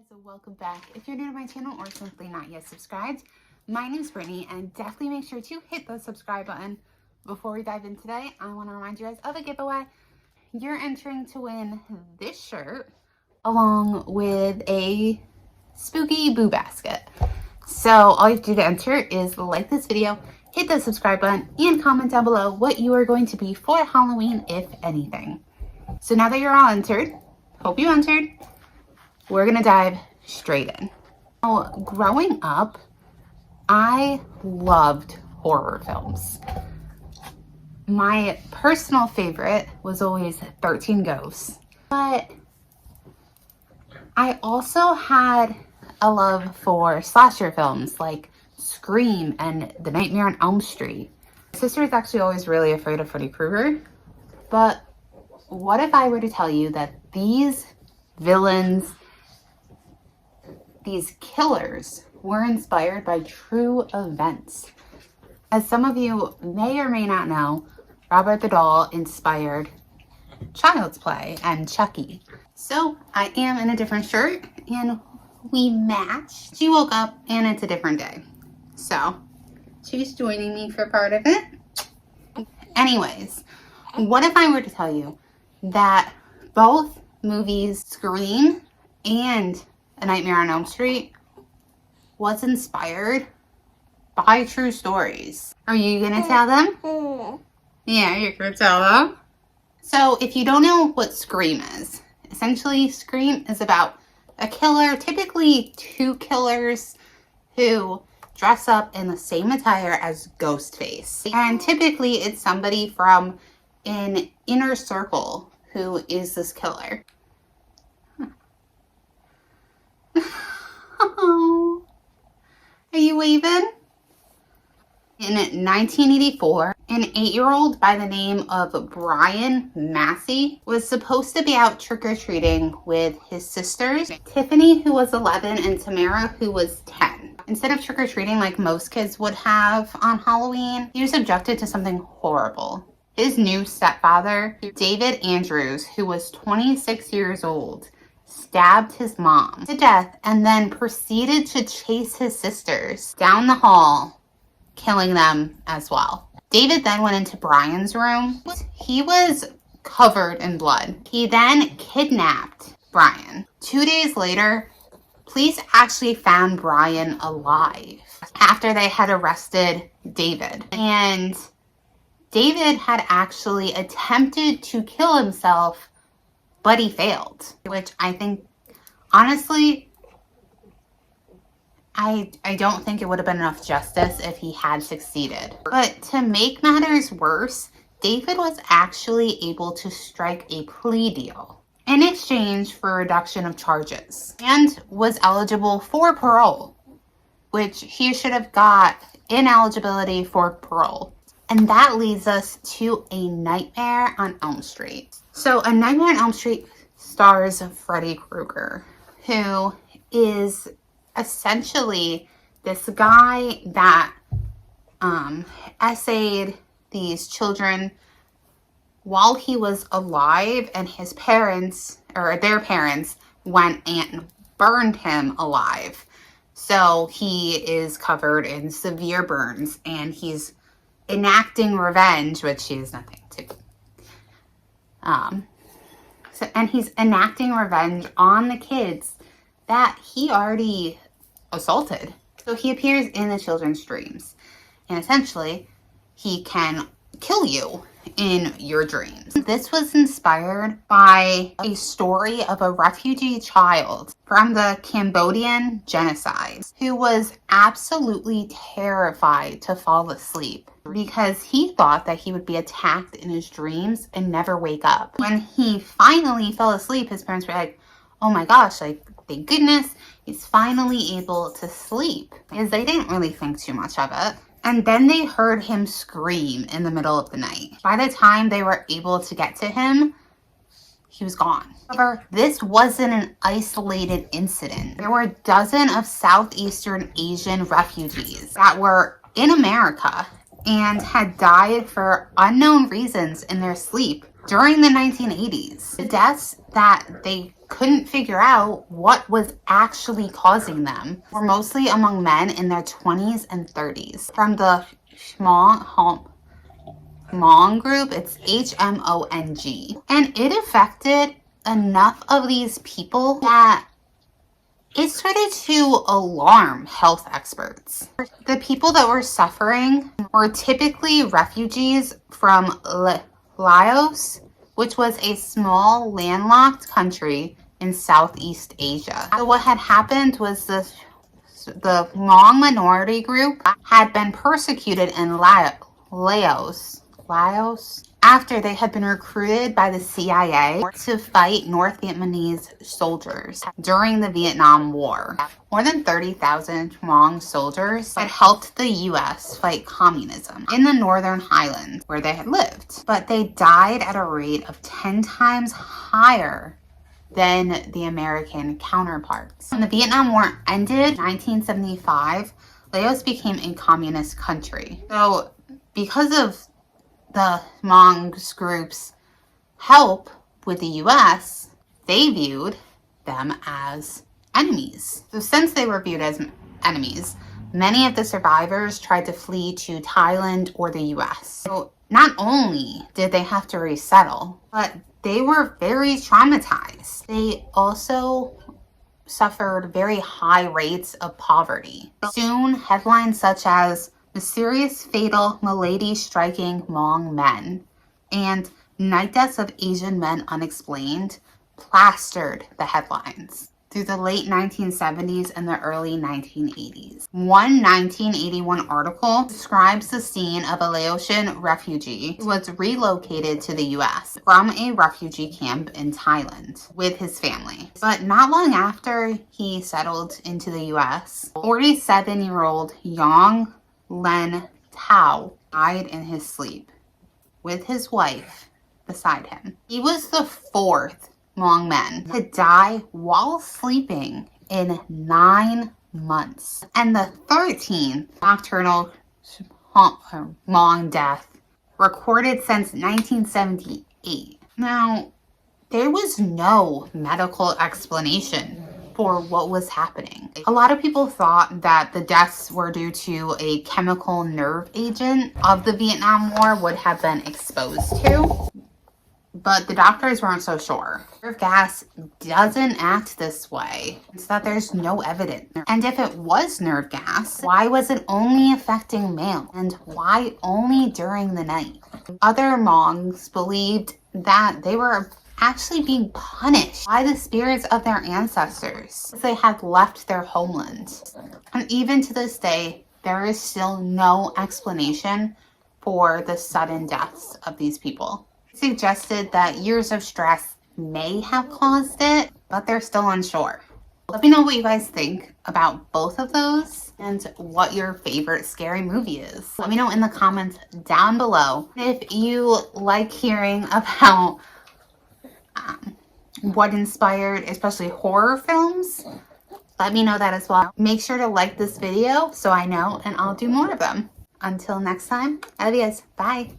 So welcome back. If you're new to my channel or simply not yet subscribed, my name is Brittany, and definitely make sure to hit the subscribe button. Before we dive in today, I want to remind you guys of a giveaway. You're entering to win this shirt along with a spooky boo basket. So all you have to do to enter is like this video, hit the subscribe button, and comment down below what you are going to be for Halloween, if anything. So now that you're all entered, hope you entered, we're gonna dive straight in. Now, growing up, I loved horror films. My personal favorite was always 13 Ghosts, but I also had a love for slasher films like Scream and The Nightmare on Elm Street. My sister is actually always really afraid of Freddy Krueger, but what if I were to tell you that these villains, these killers, were inspired by true events? As some of you may or may not know, Robert the Doll inspired Child's Play and Chucky. So I am in a different shirt and we match. She woke up and it's a different day. So she's joining me for part of it. Anyways, what if I were to tell you that both movies, Scream and A Nightmare on Elm Street, was inspired by true stories? Are you gonna tell them? Yeah, you're gonna tell them. So if you don't know what Scream is, essentially Scream is about a killer, typically two killers, who dress up in the same attire as Ghostface. And typically it's somebody from an inner circle who is this killer. Oh, are you waving? In 1984, an 8-year-old by the name of Brian Massey was supposed to be out trick-or-treating with his sisters, Tiffany, who was 11, and Tamara, who was 10. Instead of trick-or-treating like most kids would have on Halloween, he was subjected to something horrible. His new stepfather, David Andrews, who was 26 years old, stabbed his mom to death and then proceeded to chase his sisters down the hall, killing them as well. David then went into Brian's room. He was covered in blood. He then kidnapped Brian. 2 days later, police actually found Brian alive after they had arrested David. And David had actually attempted to kill himself, but he failed, which I think, honestly, I don't think it would have been enough justice if he had succeeded. But to make matters worse, David was actually able to strike a plea deal in exchange for a reduction of charges and was eligible for parole, which he should have got ineligibility for parole. And that leads us to A Nightmare on Elm Street. So A Nightmare on Elm Street stars Freddy Krueger, who is essentially this guy that essayed these children while he was alive, and his parents, or their parents, went and burned him alive. So he is covered in severe burns and he's enacting revenge, which he has nothing to do. And he's enacting revenge on the kids that he already assaulted. So he appears in the children's dreams, and essentially he can kill you in your dreams. This was inspired by a story of a refugee child from the Cambodian genocide who was absolutely terrified to fall asleep because he thought that he would be attacked in his dreams and never wake up. When he finally fell asleep, his parents were like, oh my gosh, like, thank goodness he's finally able to sleep, because they didn't really think too much of it. And then they heard him scream in the middle of the night. By the time they were able to get to him, he was gone. However, this wasn't an isolated incident. There were dozens of Southeastern Asian refugees that were in America and had died for unknown reasons in their sleep during the 1980s. The deaths that they couldn't figure out what was actually causing them. Were mostly among men in their 20s and 30s. From the Hmong group, it's Hmong. And it affected enough of these people that it started to alarm health experts. The people that were suffering were typically refugees from Laos, which was a small landlocked country in Southeast Asia. So what had happened was the Hmong minority group had been persecuted in Laos after they had been recruited by the CIA to fight North Vietnamese soldiers during the Vietnam War. More than 30,000 Hmong soldiers had helped the U.S. fight communism in the Northern Highlands where they had lived, but they died at a rate of 10 times higher than the American counterparts. When the Vietnam War ended in 1975, Laos became a communist country. So because of the Hmong group's help with the U.S., they viewed them as enemies. So since they were viewed as enemies, many of the survivors tried to flee to Thailand or the U.S. So not only did they have to resettle, but they were very traumatized. They also suffered very high rates of poverty. Soon, headlines such as "Mysterious Fatal Malady Striking Hmong Men" and "Night Deaths of Asian Men Unexplained" plastered the headlines through the late 1970s and the early 1980s. One 1981 article describes the scene of a Laotian refugee who was relocated to the U.S. from a refugee camp in Thailand with his family. But not long after he settled into the U.S., 47-year-old Yang Len Tao died in his sleep with his wife beside him. He was the fourth Hmong man to die while sleeping in 9 months, and the 13th nocturnal Hmong death recorded since 1978. Now, there was no medical explanation for what was happening. A lot of people thought that the deaths were due to a chemical nerve agent of the Vietnam War would have been exposed to, but the doctors weren't so sure. Nerve gas doesn't act this way. It's that there's no evidence. And if it was nerve gas, why was it only affecting males? And why only during the night? Other Hmongs believed that they were actually being punished by the spirits of their ancestors as they had left their homeland. And even to this day, there is still no explanation for the sudden deaths of these people. It suggested that years of stress may have caused it, but they're still unsure. Let me know what you guys think about both of those and what your favorite scary movie is. Let me know in the comments down below. If you like hearing about what inspired especially horror films, let me know that as well. Make sure to like this video so I know, and I'll do more of them. Until next time, adios, bye.